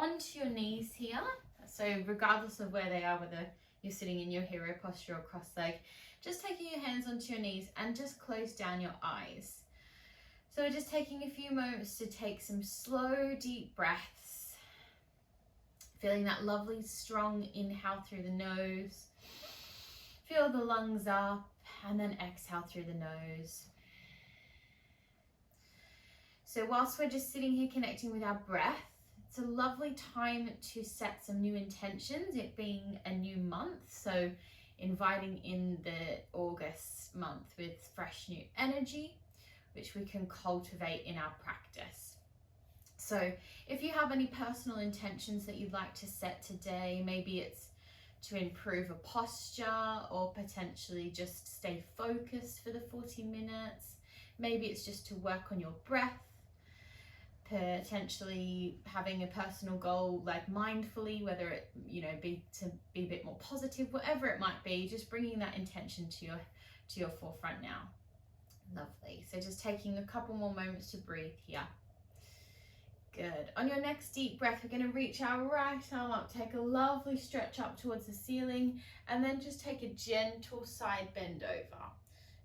onto your knees here. So regardless of where they are, whether you're sitting in your hero posture or cross-legged, just taking your hands onto your knees and just close down your eyes. So we're just taking a few moments to take some slow, deep breaths. Feeling that lovely, strong inhale through the nose. Fill the lungs up and then exhale through the nose. So whilst we're just sitting here connecting with our breath, it's a lovely time to set some new intentions, it being a new month. So inviting in the August month with fresh new energy, which we can cultivate in our practice. So if you have any personal intentions that you'd like to set today, maybe it's to improve a posture or potentially just stay focused for the 40 minutes. Maybe it's just to work on your breath, potentially having a personal goal like mindfully, whether it be to be a bit more positive, whatever it might be, just bringing that intention to your forefront now. Lovely. So just taking a couple more moments to breathe here. Good. On your next deep breath, we're going to reach our right arm up, take a lovely stretch up towards the ceiling, and then just take a gentle side bend over.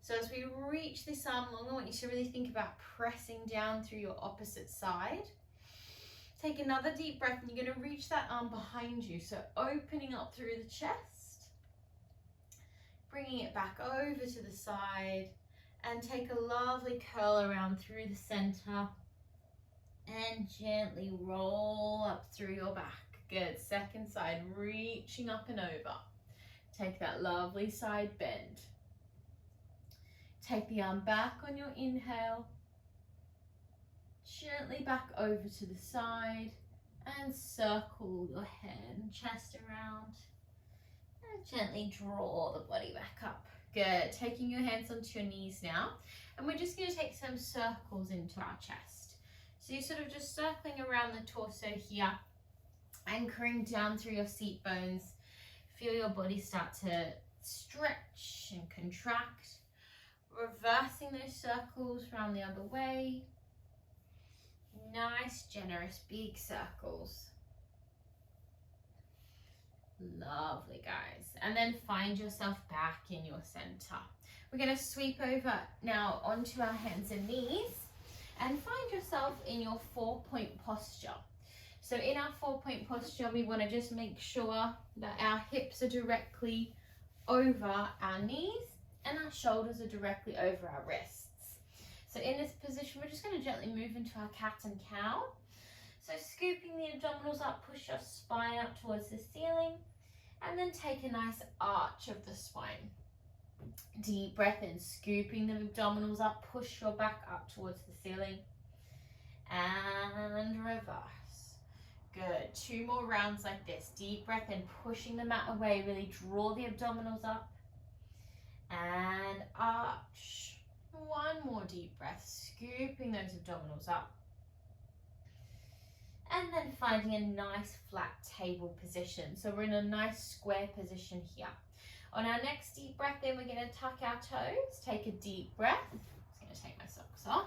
So as we reach this arm long, I want you to really think about pressing down through your opposite side. Take another deep breath and you're going to reach that arm behind you. So opening up through the chest, bringing it back over to the side, and take a lovely curl around through the center and gently roll up through your back. Good. Second side, reaching up and over. Take that lovely side bend. Take the arm back on your inhale, gently back over to the side, and circle your head and chest around, and gently draw the body back up. Good. Taking your hands onto your knees now, and we're just going to take some circles into our chest. So you're sort of just circling around the torso here, anchoring down through your seat bones. Feel your body start to stretch and contract. Reversing those circles around the other way. Nice, generous, big circles. Lovely, guys. And then find yourself back in your center. We're going to sweep over now onto our hands and knees and find yourself in your 4-point posture. So in our 4-point posture, we want to just make sure that our hips are directly over our knees and our shoulders are directly over our wrists. So in this position, we're just going to gently move into our cat and cow. So scooping the abdominals up, push your spine up towards the ceiling, and then take a nice arch of the spine. Deep breath in, scooping the abdominals up, push your back up towards the ceiling, and reverse. Good. 2 more rounds like this. Deep breath in, pushing the mat away, really draw the abdominals up, and arch. 1 more deep breath, scooping those abdominals up. And then finding a nice flat table position. So we're in a nice square position here. On our next deep breath in, we're going to tuck our toes, take a deep breath. I'm just going to take my socks off.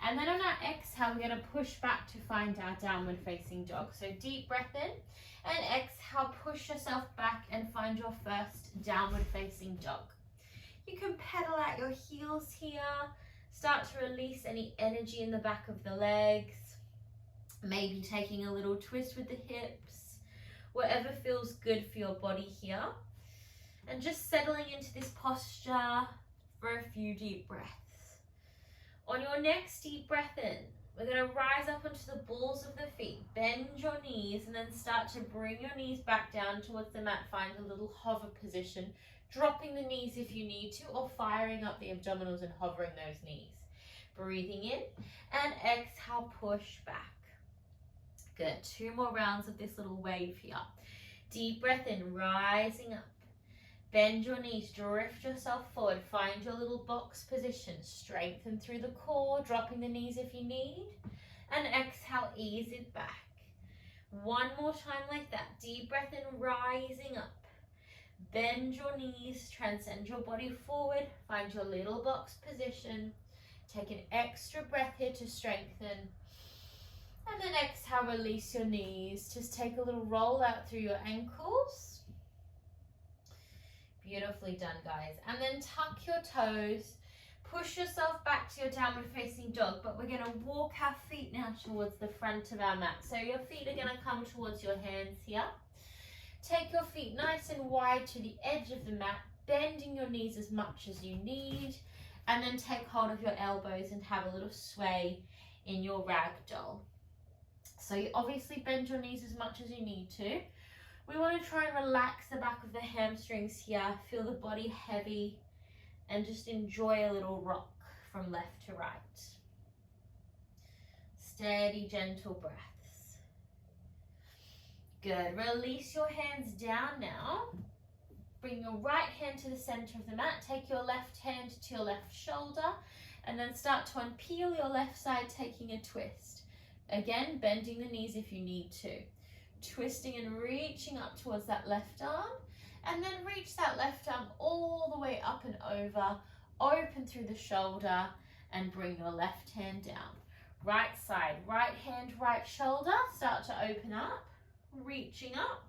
And then on our exhale, we're going to push back to find our downward facing dog. So deep breath in and exhale, push yourself back and find your first downward facing dog. You can pedal out your heels here, start to release any energy in the back of the legs, maybe taking a little twist with the hips, whatever feels good for your body here. And just settling into this posture for a few deep breaths. On your next deep breath in, we're going to rise up onto the balls of the feet, bend your knees, and then start to bring your knees back down towards the mat. Find a little hover position, dropping the knees if you need to, or firing up the abdominals and hovering those knees. Breathing in and exhale, push back. Good. 2 more rounds of this little wave here. Deep breath in, rising up. Bend your knees, drift yourself forward, find your little box position, strengthen through the core, dropping the knees if you need, and exhale, ease it back. 1 more time like that, deep breath in, rising up. Bend your knees, transcend your body forward, find your little box position, take an extra breath here to strengthen, And then exhale, release your knees. Just take a little roll out through your ankles. Beautifully done, guys. And then tuck your toes. Push yourself back to your downward facing dog, but we're going to walk our feet now towards the front of our mat. So your feet are going to come towards your hands here. Take your feet nice and wide to the edge of the mat, bending your knees as much as you need, and then take hold of your elbows and have a little sway in your ragdoll. So you obviously bend your knees as much as you need to. We want to try and relax the back of the hamstrings here, feel the body heavy, and just enjoy a little rock from left to right. Steady, gentle breaths. Good. Release your hands down now. Bring your right hand to the center of the mat. Take your left hand to your left shoulder, and then start to unpeel your left side, taking a twist. Again, bending the knees if you need to. Twisting and reaching up towards that left arm, and then reach that left arm all the way up and over, open through the shoulder, and bring your left hand down. Right side, right hand, right shoulder, start to open up, reaching up.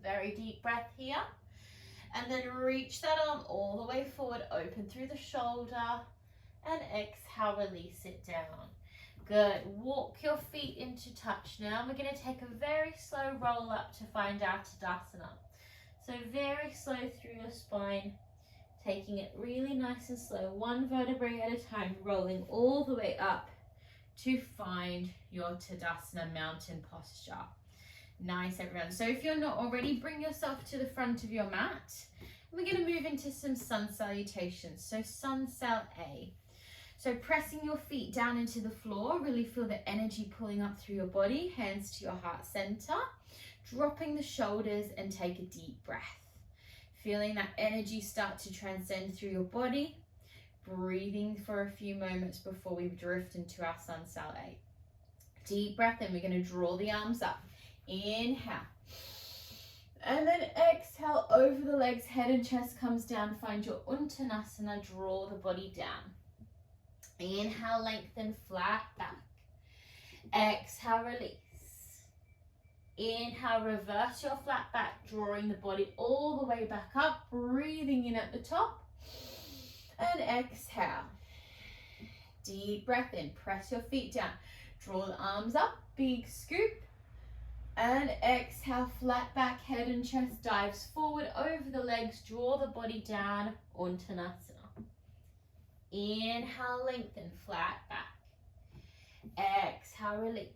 Very deep breath here. And then reach that arm all the way forward, open through the shoulder, and exhale, release it down. Good. Walk your feet into touch now. We're going to take a very slow roll up to find our Tadasana. So very slow through your spine, taking it really nice and slow, one vertebrae at a time, rolling all the way up to find your Tadasana mountain posture. Nice, everyone. So if you're not already, bring yourself to the front of your mat. We're going to move into some sun salutations. So sun sal A. So pressing your feet down into the floor, really feel the energy pulling up through your body, hands to your heart center, dropping the shoulders and take a deep breath. Feeling that energy start to transcend through your body, breathing for a few moments before we drift into our sun sal A. Deep breath, and we're going to draw the arms up. Inhale. And then exhale over the legs, head and chest comes down. Find your Uttanasana, draw the body down. Inhale, lengthen, flat back. Exhale, release. Inhale, reverse your flat back, drawing the body all the way back up, breathing in at the top. And exhale. Deep breath in, press your feet down. Draw the arms up, big scoop. And exhale, flat back, head and chest dives forward over the legs, draw the body down, Uttanasana. Inhale, lengthen, flat back. Exhale, release.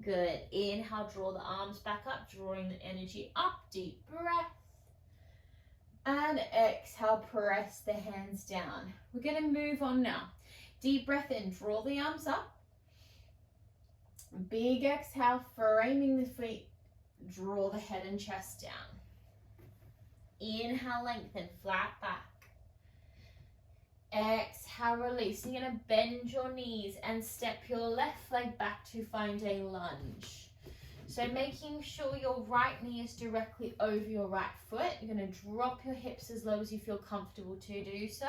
Good. Inhale, draw the arms back up, drawing the energy up, deep breath. And exhale, press the hands down. We're going to move on now. Deep breath in, draw the arms up. Big exhale, framing the feet, draw the head and chest down. Inhale, lengthen, flat back. Exhale, release. You're going to bend your knees and step your left leg back to find a lunge. So making sure your right knee is directly over your right foot. You're going to drop your hips as low as you feel comfortable to do so.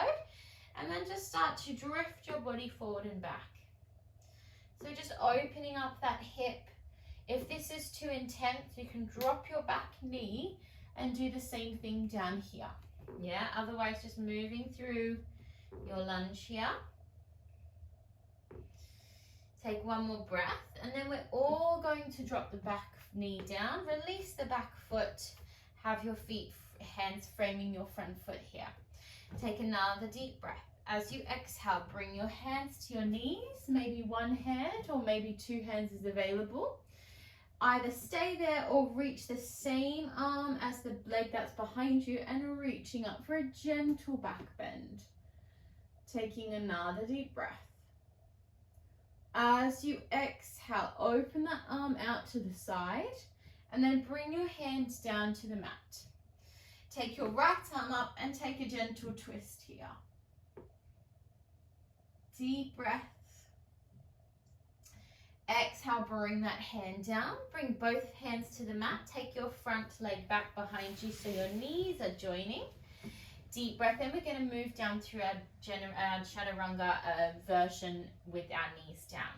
And then just start to drift your body forward and back. So just opening up that hip. If this is too intense, you can drop your back knee and do the same thing down here. Yeah, otherwise just moving through your lunge here. Take one more breath, and then we're all going to drop the back knee down, release the back foot, have your feet, hands framing your front foot here. Take another deep breath. As you exhale, bring your hands to your knees, maybe one hand or maybe two hands is available. Either stay there or reach the same arm as the leg that's behind you and reaching up for a gentle back bend. Taking another deep breath. As you exhale, open that arm out to the side and then bring your hands down to the mat. Take your right arm up and take a gentle twist here. Deep breath. Exhale, bring that hand down. Bring both hands to the mat. Take your front leg back behind you so your knees are joining. Deep breath in. We're going to move down through our chaturanga version with our knees down.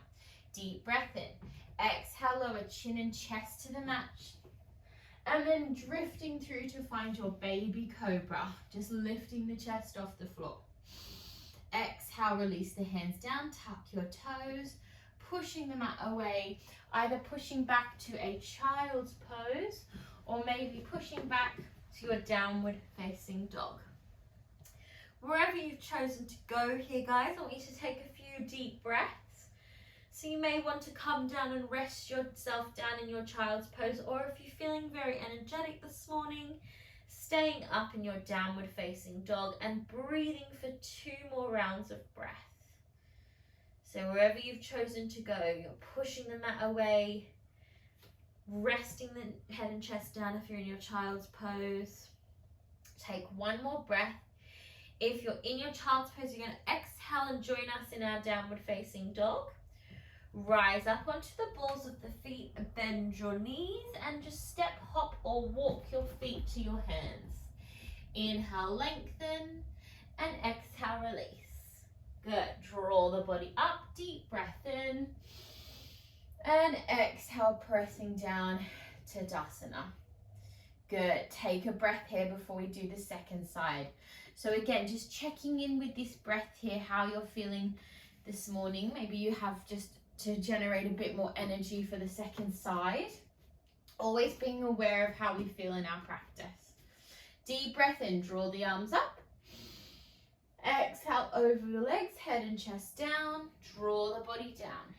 Deep breath in. Exhale, lower chin and chest to the mat. And then drifting through to find your baby cobra. Just lifting the chest off the floor. Exhale, release the hands down, tuck your toes, pushing the mat away, either pushing back to a child's pose or maybe pushing back to your downward facing dog. Wherever you've chosen to go here, guys, I want you to take a few deep breaths. So you may want to come down and rest yourself down in your child's pose, or if you're feeling very energetic this morning, staying up in your downward facing dog and breathing for 2 more rounds of breath. So wherever you've chosen to go, you're pushing the mat away, resting the head and chest down if you're in your child's pose. Take 1 more breath. If you're in your child's pose, you're going to exhale and join us in our downward facing dog. Rise up onto the balls of the feet, bend your knees and just step, hop or walk your feet to your hands. Inhale, lengthen and exhale, release. Good. Draw the body up, deep breath in and exhale, pressing down to Tadasana. Good. Take a breath here before we do the second side. So again, just checking in with this breath here, how you're feeling this morning. Maybe you have just to generate a bit more energy for the second side. Always being aware of how we feel in our practice. Deep breath in, draw the arms up. Exhale over the legs, head and chest down. Draw the body down.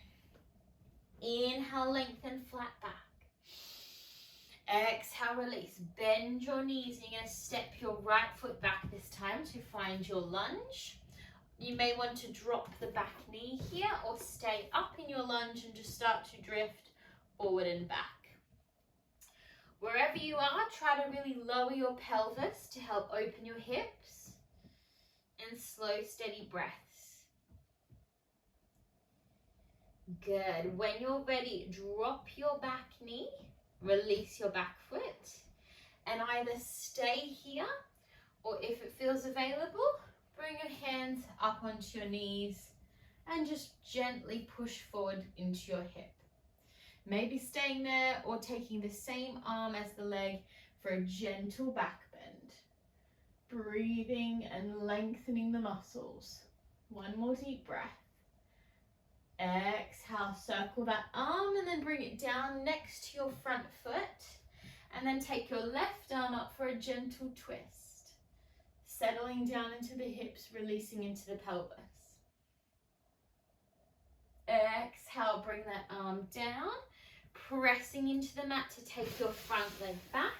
Inhale, lengthen, flat back. Exhale, release. Bend your knees. You're going to step your right foot back this time to find your lunge. You may want to drop the back knee here or stay up in your lunge and just start to drift forward and back. Wherever you are, try to really lower your pelvis to help open your hips and slow, steady breaths. Good. When you're ready, drop your back knee, release your back foot, and either stay here or if it feels available, bring your hands up onto your knees and just gently push forward into your hip. Maybe staying there or taking the same arm as the leg for a gentle back bend. Breathing and lengthening the muscles. 1 more deep breath. Exhale, circle that arm and then bring it down next to your front foot. And then take your left arm up for a gentle twist. Settling down into the hips, releasing into the pelvis. Exhale, bring that arm down, pressing into the mat to take your front leg back.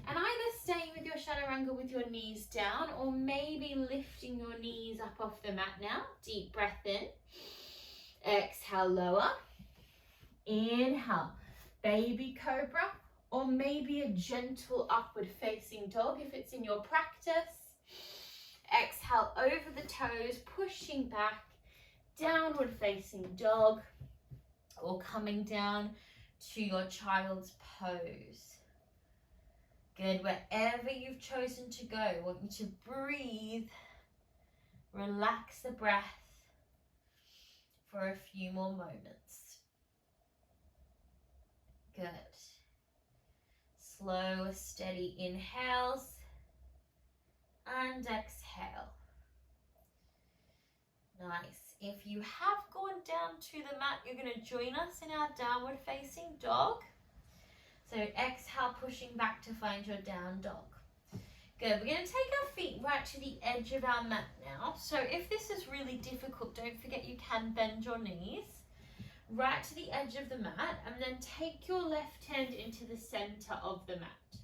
And either staying with your chaturanga with your knees down or maybe lifting your knees up off the mat now. Deep breath in. Exhale, lower. Inhale, baby cobra or maybe a gentle upward facing dog if it's in your practice. Exhale over the toes, pushing back, downward facing dog, or coming down to your child's pose. Good, wherever you've chosen to go, I want you to breathe, relax the breath for a few more moments. Good. Slow, steady inhales. And exhale. Nice. If you have gone down to the mat, you're going to join us in our downward facing dog. So exhale, pushing back to find your down dog. Good. We're going to take our feet right to the edge of our mat now. So if this is really difficult, don't forget you can bend your knees right to the edge of the mat and then take your left hand into the center of the mat.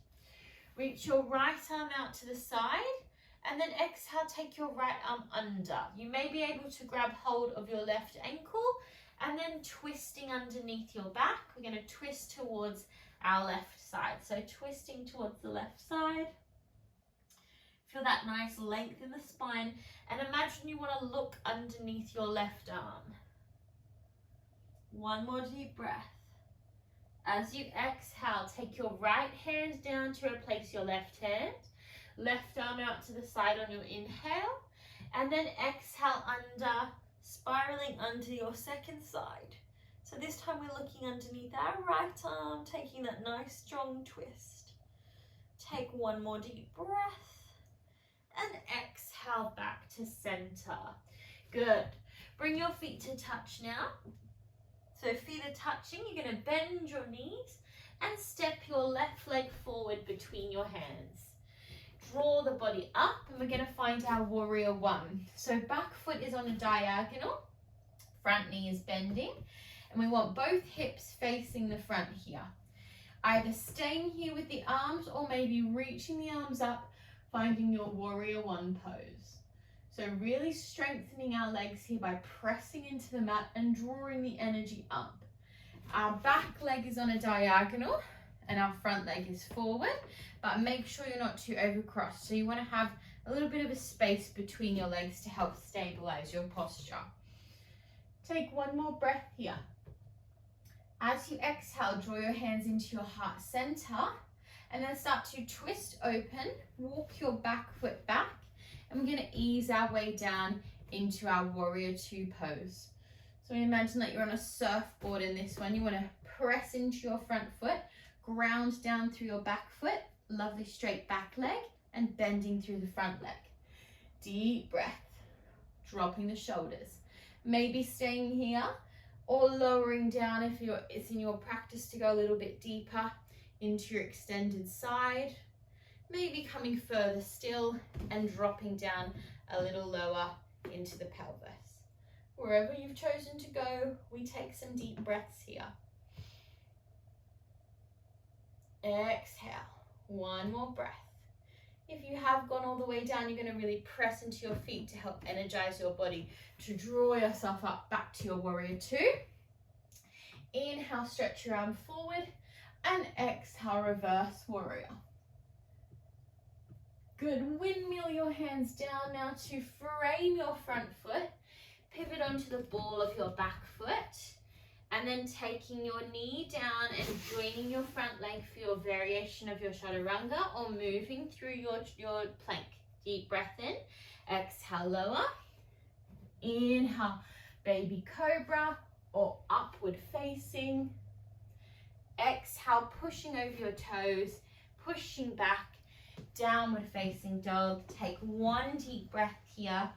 Reach your right arm out to the side. And then exhale, take your right arm under. You may be able to grab hold of your left ankle and then twisting underneath your back. We're going to twist towards our left side. So twisting towards the left side. Feel that nice length in the spine. And imagine you want to look underneath your left arm. 1 more deep breath. As you exhale, take your right hand down to replace your left hand. Left arm out to the side on your inhale, and then exhale under, spiraling under your second side. So this time we're looking underneath our right arm, taking that nice strong twist. Take one more deep breath and exhale back to center. Good. Bring your feet to touch now. So feet are touching, you're going to bend your knees and step your left leg forward between your hands. Draw the body up and we're going to find our warrior one. So back foot is on a diagonal, front knee is bending, and we want both hips facing the front here. Either staying here with the arms or maybe reaching the arms up, finding your warrior one pose. So really strengthening our legs here by pressing into the mat and drawing the energy up. Our back leg is on a diagonal and our front leg is forward, but make sure you're not too overcrossed. So you want to have a little bit of a space between your legs to help stabilize your posture. Take one more breath here. As you exhale, draw your hands into your heart center and then start to twist open, walk your back foot back, and we're going to ease our way down into our warrior two pose. So imagine that you're on a surfboard in this one. You want to press into your front foot, ground down through your back foot, lovely straight back leg, and bending through the front leg. Deep breath, dropping the shoulders. Maybe staying here or lowering down if it's in your practice to go a little bit deeper into your extended side. Maybe coming further still and dropping down a little lower into the pelvis. Wherever you've chosen to go, we take some deep breaths here. Exhale, one more breath. If you have gone all the way down, you're going to really press into your feet to help energize your body to draw yourself up back to your warrior two. Inhale, stretch your arm forward, and exhale, reverse warrior. Good. Windmill your hands down now to frame your front foot. Pivot onto the ball of your back foot. And then taking your knee down and joining your front leg for your variation of your chaturanga or moving through your plank. Deep breath in. Exhale, lower. Inhale, baby cobra or upward facing. Exhale, pushing over your toes, pushing back. Downward facing dog. Take one deep breath here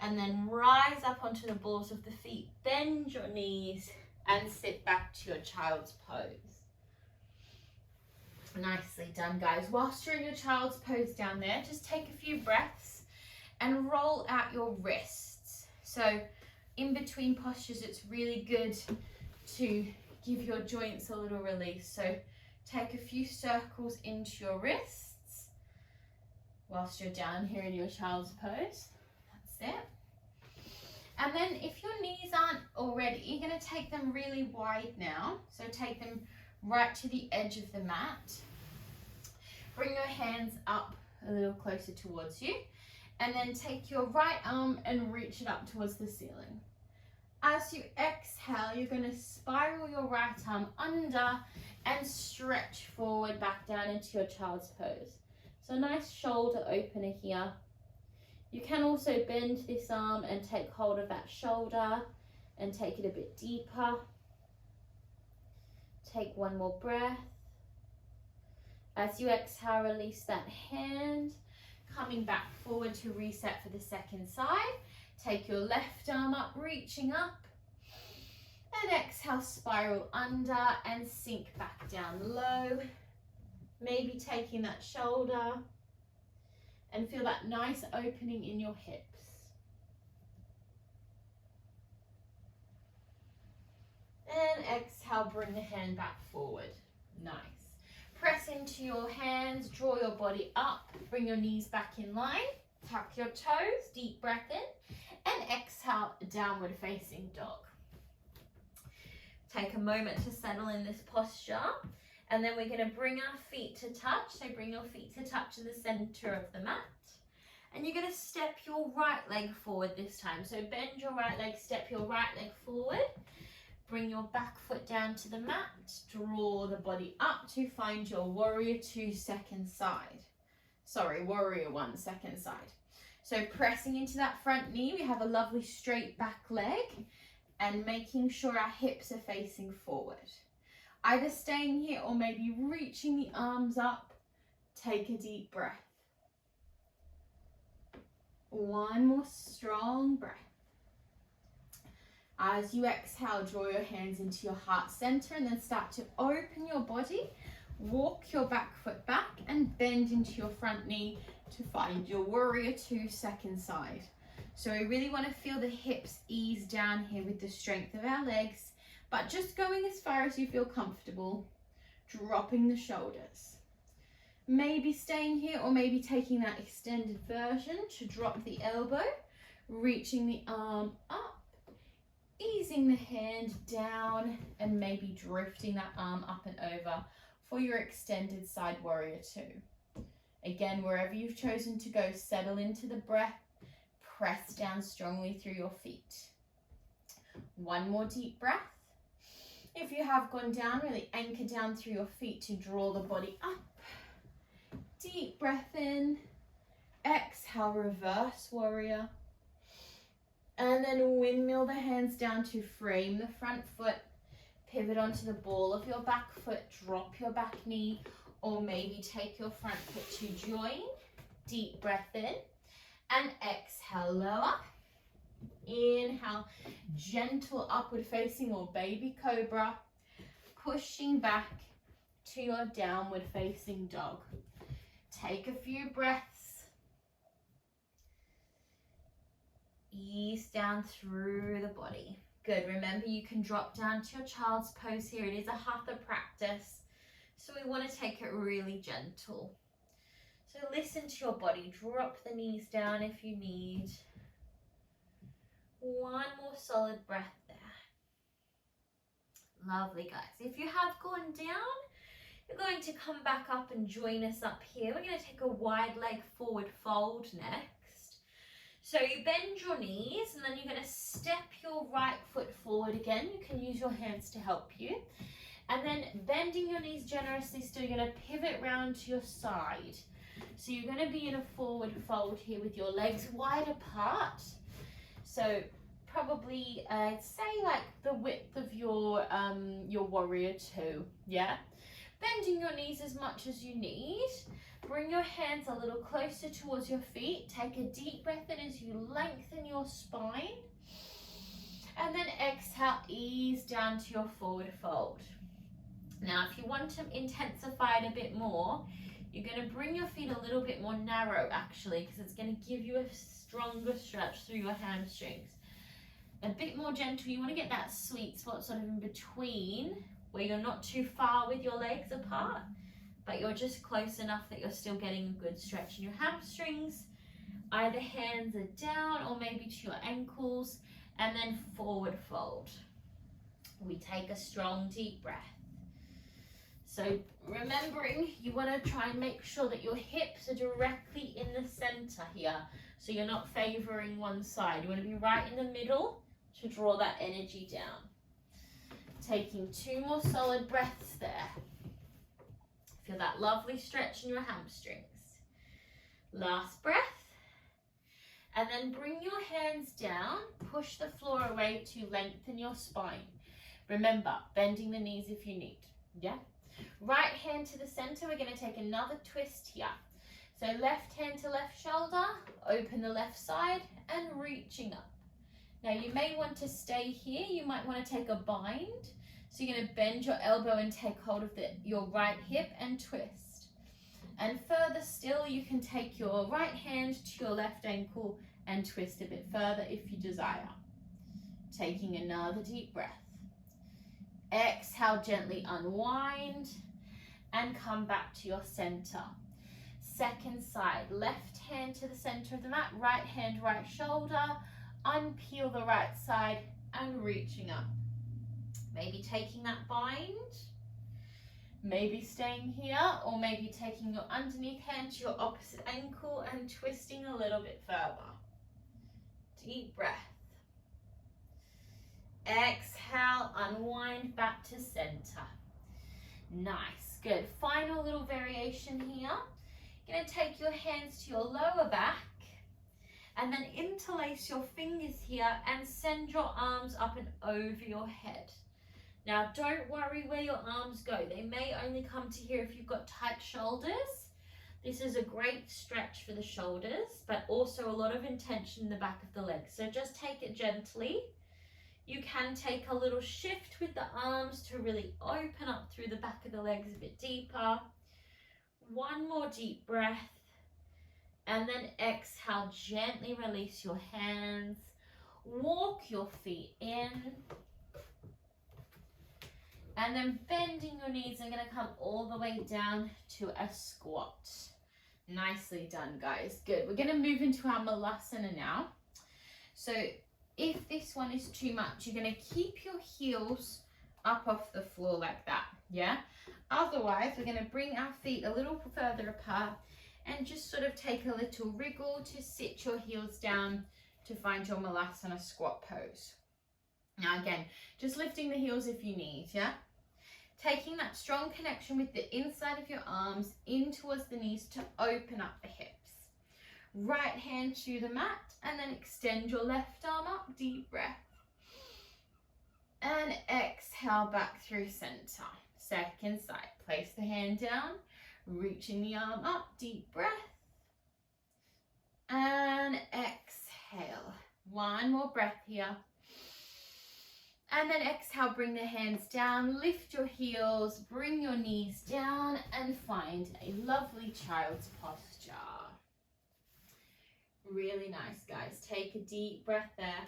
and then rise up onto the balls of the feet, bend your knees and sit back to your child's pose. Nicely done, guys. Whilst you're in your child's pose down there, just take a few breaths and roll out your wrists. So in between postures, it's really good to give your joints a little release. So take a few circles into your wrists whilst you're down here in your child's pose. That's it. And then if your knees aren't already, you're going to take them really wide now. So take them right to the edge of the mat. Bring your hands up a little closer towards you. And then take your right arm and reach it up towards the ceiling. As you exhale, you're going to spiral your right arm under and stretch forward back down into your child's pose. So a nice shoulder opener here. You can also bend this arm and take hold of that shoulder and take it a bit deeper. Take one more breath. As you exhale, release that hand. Coming back forward to reset for the second side. Take your left arm up, reaching up. And exhale, spiral under and sink back down low. Maybe taking that shoulder and feel that nice opening in your hips. And exhale, bring the hand back forward. Nice. Press into your hands, draw your body up, bring your knees back in line, tuck your toes, deep breath in, and exhale, downward facing dog. Take a moment to settle in this posture. And then we're going to bring our feet to touch. So bring your feet to touch in the center of the mat. And you're going to step your right leg forward this time. So bend your right leg, step your right leg forward. Bring your back foot down to the mat. Draw the body up to find your warrior two second side. Sorry, warrior one second side. So pressing into that front knee, we have a lovely straight back leg. and making sure our hips are facing forward. Either staying here or maybe reaching the arms up. Take a deep breath. One more strong breath. As you exhale, draw your hands into your heart center and then start to open your body. Walk your back foot back and bend into your front knee to find your warrior two second side. So we really want to feel the hips ease down here with the strength of our legs, but just going as far as you feel comfortable, dropping the shoulders. Maybe staying here or maybe taking that extended version to drop the elbow, reaching the arm up, easing the hand down and maybe drifting that arm up and over for your extended side warrior two. Again, wherever you've chosen to go, settle into the breath, press down strongly through your feet. One more deep breath. If you have gone down, really anchor down through your feet to draw the body up. Deep breath in, exhale, reverse warrior. And then windmill the hands down to frame the front foot. Pivot onto the ball of your back foot, drop your back knee, or maybe take your front foot to join. Deep breath in and exhale, lower. Inhale, gentle upward facing or baby cobra. Pushing back to your downward facing dog. Take a few breaths. Ease down through the body. Good. Remember, you can drop down to your child's pose here. It is a hatha practice, so we want to take it really gentle. So listen to your body. Drop the knees down if you need. One more solid breath there. Lovely, guys. If you have gone down, you're going to come back up and join us up here. We're going to take a wide leg forward fold next. So you bend your knees and then you're going to step your right foot forward again. You can use your hands to help you. And then bending your knees generously still, you're going to pivot round to your side. So you're going to be in a forward fold here with your legs wide apart. So probably say like the width of your warrior two, yeah? Bending your knees as much as you need. Bring your hands a little closer towards your feet. Take a deep breath in as you lengthen your spine. And then exhale, ease down to your forward fold. Now, if you want to intensify it a bit more, you're going to bring your feet a little bit more narrow actually, because it's going to give you a stronger stretch through your hamstrings. A bit more gentle. You want to get that sweet spot sort of in between, where you're not too far with your legs apart, but you're just close enough that you're still getting a good stretch in your hamstrings. Either hands are down or maybe to your ankles, and then forward fold. We take a strong deep breath. So remembering, you want to try and make sure that your hips are directly in the center here, so you're not favoring one side. You want to be right in the middle to draw that energy down. Taking two more solid breaths there. Feel that lovely stretch in your hamstrings. Last breath. And then bring your hands down, push the floor away to lengthen your spine. Remember, bending the knees if you need, yeah? Right hand to the center, we're gonna take another twist here. So left hand to left shoulder, open the left side and reaching up. Now you may want to stay here, you might want to take a bind. So you're going to bend your elbow and take hold of your right hip and twist. And further still, you can take your right hand to your left ankle and twist a bit further if you desire. Taking another deep breath. Exhale, gently unwind and come back to your center. Second side, left hand to the center of the mat, right hand, right shoulder, unpeel the right side and reaching up. Maybe taking that bind, maybe staying here, or maybe taking your underneath hand to your opposite ankle and twisting a little bit further. Deep breath. Exhale, unwind back to center. Nice, good. Final little variation here. You're going to take your hands to your lower back And then interlace your fingers here and send your arms up and over your head. Now, don't worry where your arms go. They may only come to here if you've got tight shoulders. This is a great stretch for the shoulders, but also a lot of intention in the back of the legs. So just take it gently. You can take a little shift with the arms to really open up through the back of the legs a bit deeper. One more deep breath. And then exhale, gently release your hands. Walk your feet in. And then bending your knees, I'm going to come all the way down to a squat. Nicely done, guys. Good. We're going to move into our malasana now. So if this one is too much, you're going to keep your heels up off the floor like that, yeah? Otherwise, we're going to bring our feet a little further apart and just sort of take a little wriggle to sit your heels down to find your malasana squat pose. Now again, just lifting the heels if you need, yeah? Taking that strong connection with the inside of your arms in towards the knees to open up the hips. Right hand to the mat and then extend your left arm up, deep breath. And exhale back through center. Second side, place the hand down, reaching the arm up, deep breath. And exhale. One more breath here. And then exhale, bring the hands down, lift your heels, bring your knees down and find a lovely child's posture. Really nice, guys. Take a deep breath there.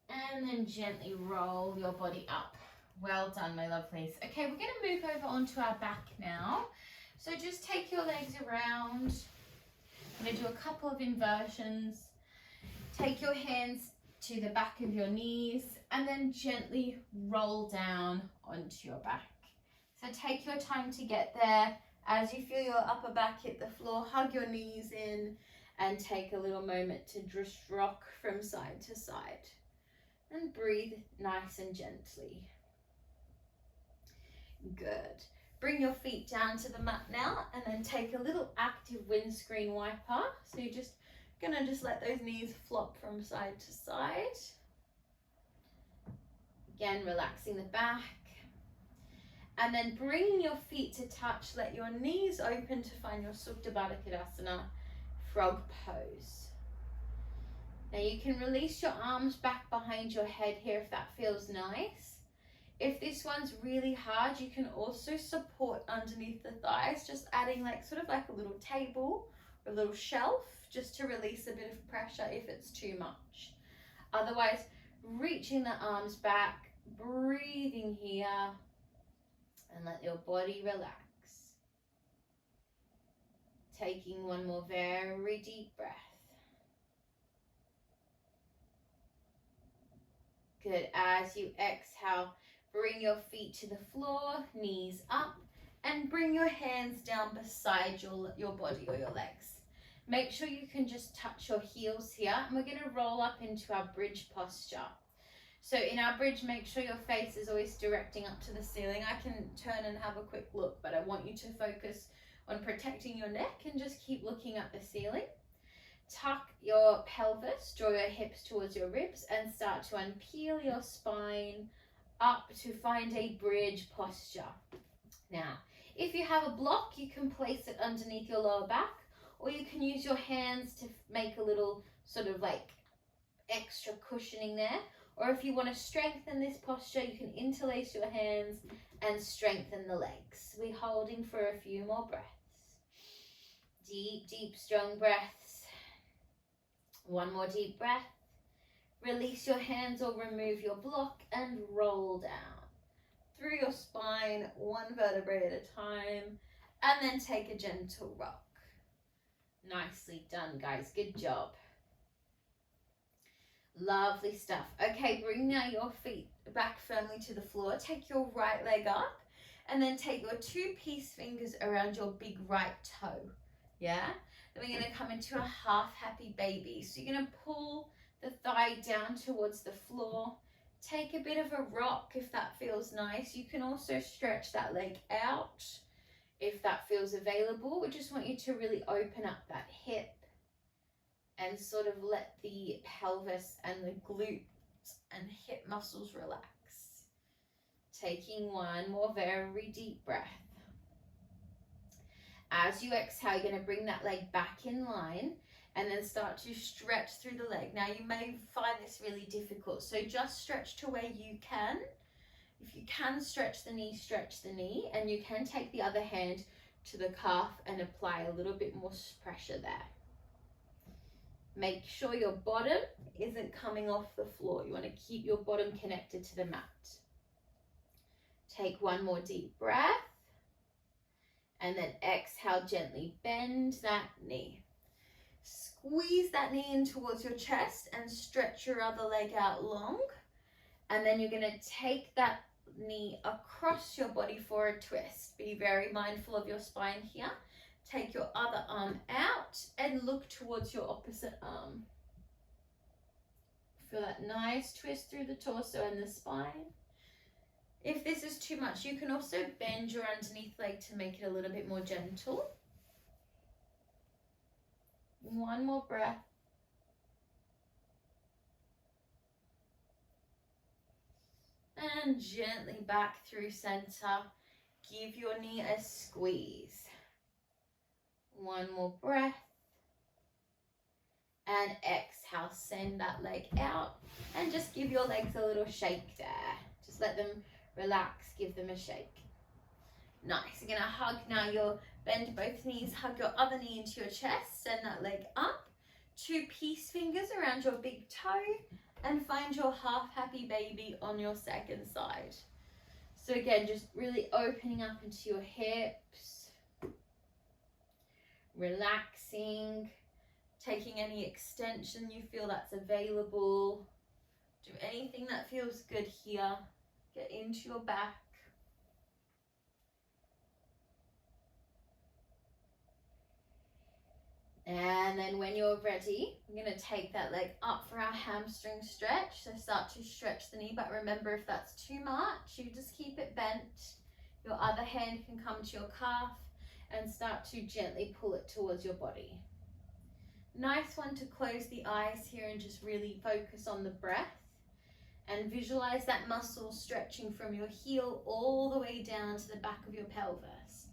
And then gently roll your body up. Well done, my lovelies. Okay, we're going to move over onto our back now. So just take your legs around. I'm going to do a couple of inversions. Take your hands to the back of your knees and then gently roll down onto your back. So take your time to get there. As you feel your upper back hit the floor, hug your knees in and take a little moment to just rock from side to side. And breathe nice and gently. Good. Bring your feet down to the mat now and then take a little active windscreen wiper. So you're just gonna let those knees flop from side to side. Again, relaxing the back. And then bringing your feet to touch, let your knees open to find your Supta Baddha Konasana, frog pose. Now you can release your arms back behind your head here if that feels nice. If this one's really hard, you can also support underneath the thighs, just adding sort of like a little table or a little shelf, just to release a bit of pressure if it's too much. Otherwise, reaching the arms back, breathing here, and let your body relax. Taking one more very deep breath. Good. As you exhale, bring your feet to the floor, knees up, and bring your hands down beside your body or your legs. Make sure you can just touch your heels here, and we're going to roll up into our bridge posture. So in our bridge, make sure your face is always directing up to the ceiling. I can turn and have a quick look, but I want you to focus on protecting your neck and just keep looking at the ceiling. Tuck your pelvis, draw your hips towards your ribs, and start to unpeel your spine up to find a bridge posture. Now, if you have a block, you can place it underneath your lower back, or you can use your hands to make a little sort of extra cushioning there. Or if you want to strengthen this posture, you can interlace your hands and strengthen the legs. We're holding for a few more breaths. Deep, deep, strong breaths. One more deep breath. Release your hands or remove your block and roll down through your spine, one vertebrae at a time, and then take a gentle rock. Nicely done, guys. Good job. Lovely stuff. Okay, bring now your feet back firmly to the floor. Take your right leg up and then take your two peace fingers around your big right toe. Yeah? Then we're going to come into a half happy baby. So you're going to pull the thigh down towards the floor. Take a bit of a rock if that feels nice. You can also stretch that leg out if that feels available. We just want you to really open up that hip. and sort of let the pelvis and the glutes and hip muscles relax. Taking one more very deep breath. As you exhale, you're going to bring that leg back in line and then start to stretch through the leg. Now, you may find this really difficult, so just stretch to where you can. If you can stretch the knee, and you can take the other hand to the calf and apply a little bit more pressure there. Make sure your bottom isn't coming off the floor. You want to keep your bottom connected to the mat. Take one more deep breath. And then exhale, gently bend that knee. Squeeze that knee in towards your chest and stretch your other leg out long. And then you're going to take that knee across your body for a twist. Be very mindful of your spine here. Take your other arm out and look towards your opposite arm. Feel that nice twist through the torso and the spine. If this is too much, you can also bend your underneath leg to make it a little bit more gentle. One more breath. And gently back through center. Give your knee a squeeze. One more breath. And exhale, send that leg out. And just give your legs a little shake there. Just let them relax, give them a shake. Nice. You're going to hug now your, bend both knees, hug your other knee into your chest, send that leg up. 2 peace fingers around your big toe and find your half happy baby on your second side. So again, just really opening up into your hips, relaxing, taking any extension you feel that's available. Do anything that feels good here. Get into your back. And then when you're ready, we're going to take that leg up for our hamstring stretch. So start to stretch the knee, but remember, if that's too much, you just keep it bent. Your other hand can come to your calf and start to gently pull it towards your body. Nice one to close the eyes here and just really focus on the breath. And visualize that muscle stretching from your heel all the way down to the back of your pelvis.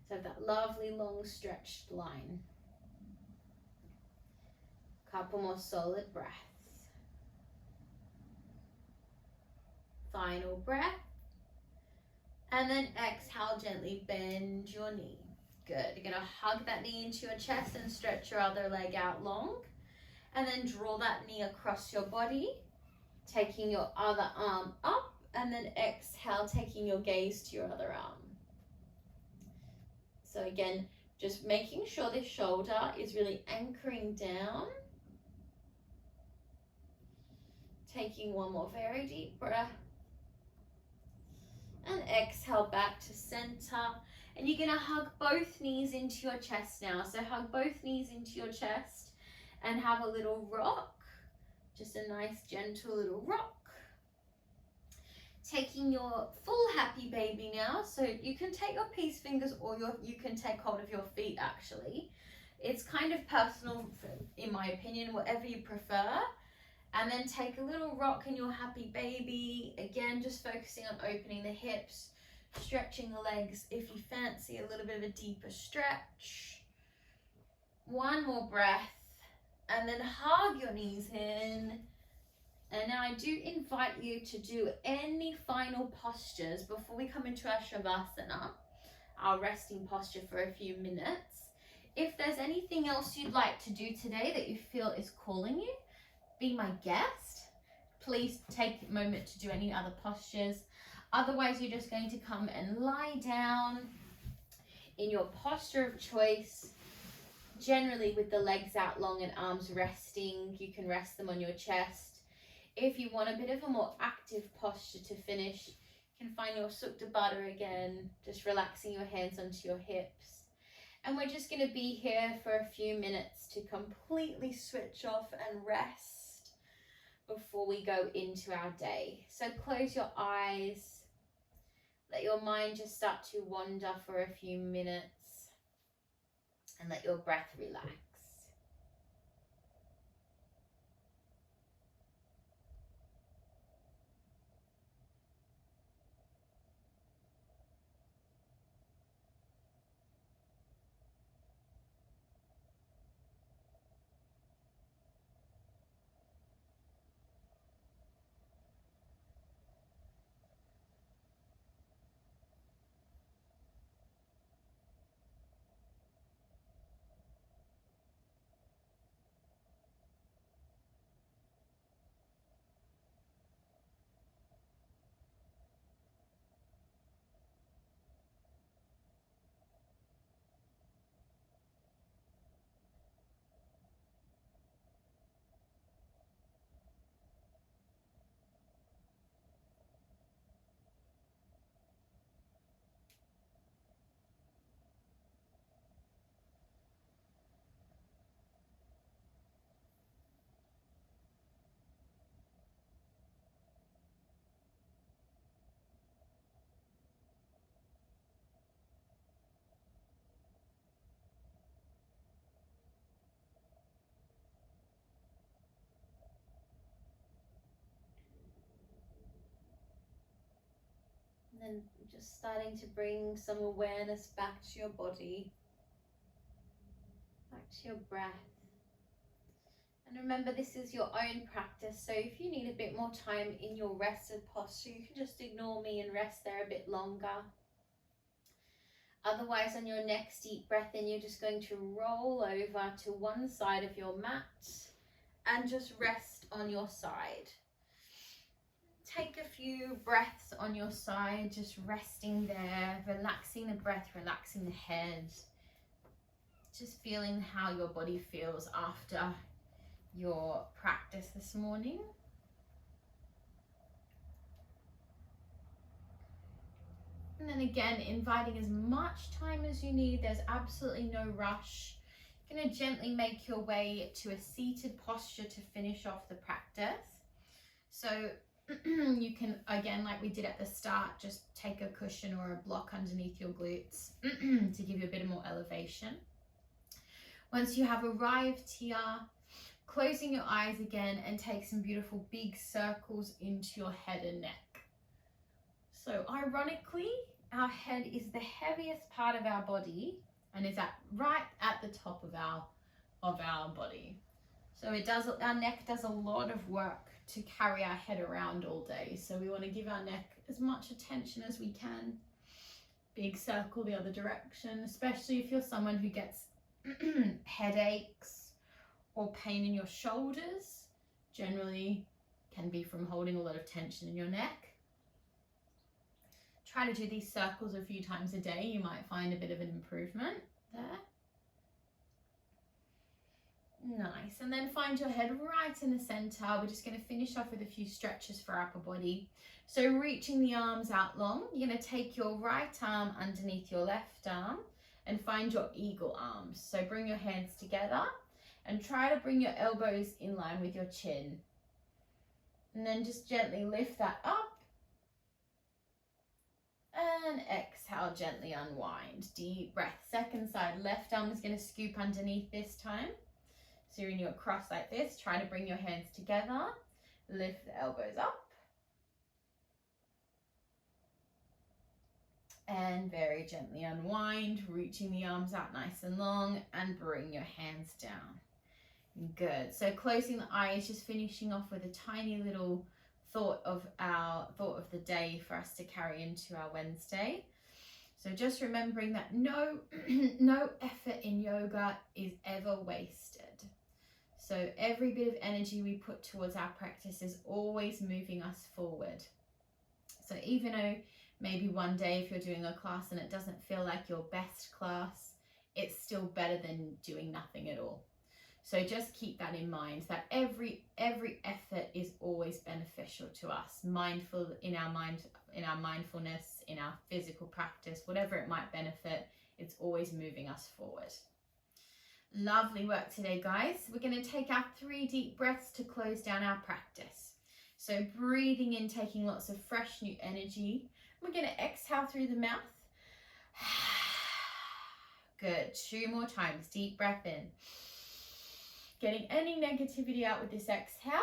So that lovely long stretched line. Couple more solid breaths. Final breath. And then exhale, gently bend your knee. Good. You're going to hug that knee into your chest and stretch your other leg out long. And then draw that knee across your body, taking your other arm up, and then exhale, taking your gaze to your other arm. So again, just making sure this shoulder is really anchoring down. Taking one more very deep breath. And exhale back to center. And you're going to hug both knees into your chest now. So hug both knees into your chest and have a little rock. Just a nice gentle little rock. Taking your full happy baby now. So you can take your peace fingers or you can take hold of your feet actually. It's kind of personal in my opinion, whatever you prefer. And then take a little rock in your happy baby. Again, just focusing on opening the hips, stretching the legs if you fancy a little bit of a deeper stretch. One more breath. And then hug your knees in. And now I do invite you to do any final postures before we come into our Shavasana, our resting posture for a few minutes. If there's anything else you'd like to do today that you feel is calling you, be my guest. Please take a moment to do any other postures. Otherwise, you're just going to come and lie down in your posture of choice. Generally with the legs out long and arms resting, you can rest them on your chest. If you want a bit of a more active posture to finish, you can find your Supta Baddha again, just relaxing your hands onto your hips. And we're just going to be here for a few minutes to completely switch off and rest before we go into our day. So close your eyes, let your mind just start to wander for a few minutes. And let your breath relax. And then just starting to bring some awareness back to your body, back to your breath. And remember, this is your own practice, so if you need a bit more time in your rested posture, you can just ignore me and rest there a bit longer. Otherwise, on your next deep breath in, you're just going to roll over to one side of your mat and just rest on your side. Take a few breaths on your side, just resting there, relaxing the breath, relaxing the head. Just feeling how your body feels after your practice this morning. And then again, inviting as much time as you need. There's absolutely no rush. You're going to gently make your way to a seated posture to finish off the practice. So you can, again, like we did at the start, just take a cushion or a block underneath your glutes to give you a bit more elevation. Once you have arrived here, closing your eyes again and take some beautiful big circles into your head and neck. So ironically, our head is the heaviest part of our body and is right at the top of our body. So our neck does a lot of work to carry our head around all day. So we want to give our neck as much attention as we can. Big circle the other direction, especially if you're someone who gets headaches or pain in your shoulders. Generally can be from holding a lot of tension in your neck. Try to do these circles a few times a day. You might find a bit of an improvement there. Nice. And then find your head right in the center. We're just going to finish off with a few stretches for our upper body. So reaching the arms out long, you're going to take your right arm underneath your left arm and find your eagle arms. So bring your hands together and try to bring your elbows in line with your chin. And then just gently lift that up. And exhale, gently unwind. Deep breath. Second side, left arm is going to scoop underneath this time. So you're in your cross like this. Try to bring your hands together. Lift the elbows up. And very gently unwind, reaching the arms out nice and long, and bring your hands down. Good. So closing the eyes, just finishing off with a tiny little thought of the day for us to carry into our Wednesday. So just remembering that no effort in yoga is ever wasted. So every bit of energy we put towards our practice is always moving us forward. So even though maybe one day if you're doing a class and it doesn't feel like your best class, it's still better than doing nothing at all. So just keep that in mind, that every effort is always beneficial to us. Mindful in our mindfulness, in our physical practice, whatever it might benefit, it's always moving us forward. Lovely work today, guys. We're going to take our 3 deep breaths to close down our practice. So breathing in, taking lots of fresh new energy. We're going to exhale through the mouth. Good. 2 more times. Deep breath in. Getting any negativity out with this exhale.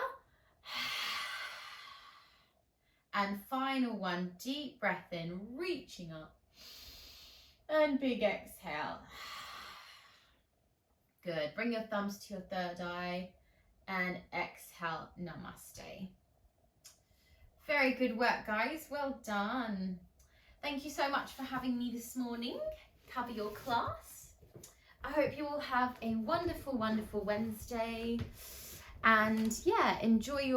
And final one, deep breath in, reaching up. And big exhale. Good. Bring your thumbs to your third eye and exhale, namaste. Very good work, guys. Well done. Thank you so much for having me this morning. Cover your class. I hope you all have a wonderful, wonderful Wednesday. And yeah, enjoy your